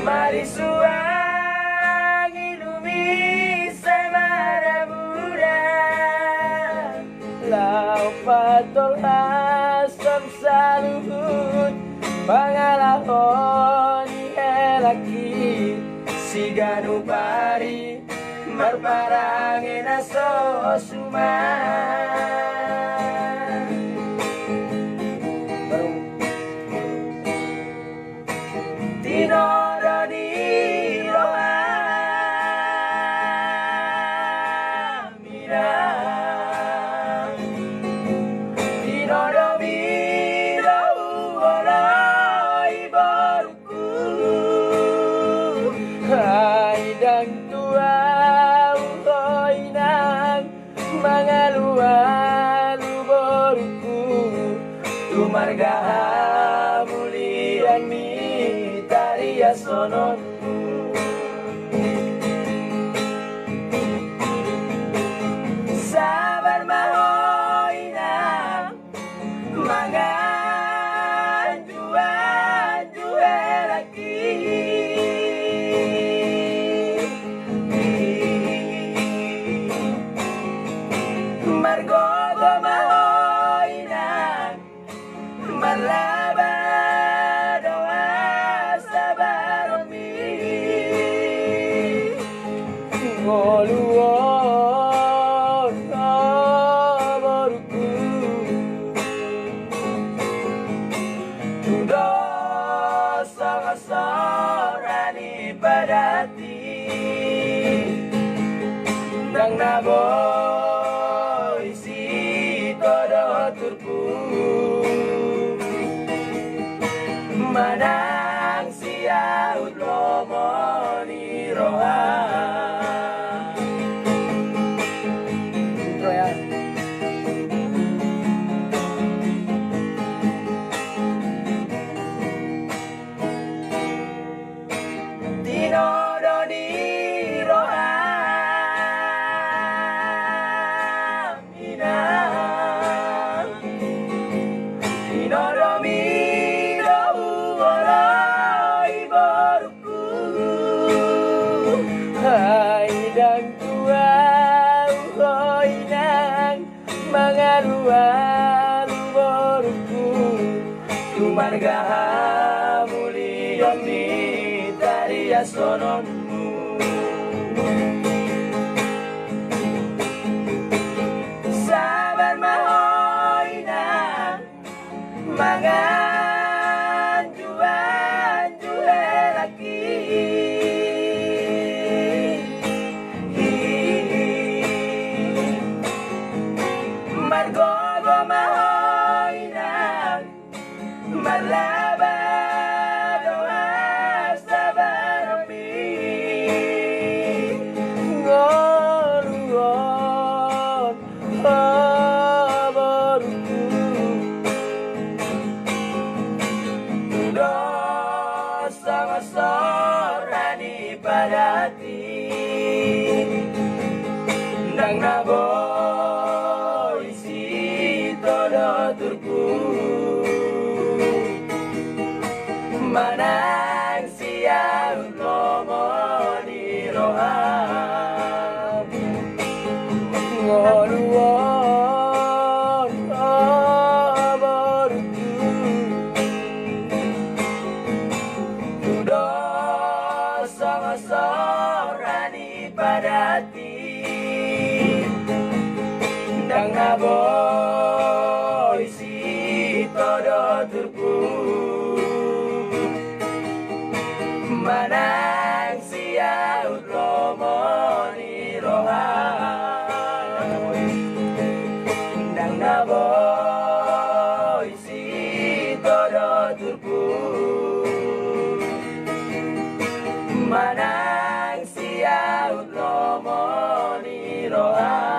Mari suangi lumisai marabura lau patol asam saluhut pangalahon helaki siganu pari marparangin aso suma Haidang tua uhoy nang mga luwalu boruku tumarga mulian mi tariya sononku sabar mahoy nang mga Margogo mahoy nang malabado sa baromi ngoluon kabaruku tudos sang sorani padati nang nabo manang siyaut lomo ni roha tinodo di roha minang tinodo mi Haidang tua uhoy nang mga luwalu boruku tumarga mulian mi tariya sononmu sabar mahoy nang mga Margogo mahoy nang malabado sa baromi ngoluon kabaruku tudos sang sorani padati nang nabo manang siyaut lomo ni roha ngoluon kabaruku tudos sang sorani padati ndang naboy si todo turku manang siyaut lomo ni roha ndang naboy si todo turku manang siyaut lomo ni roha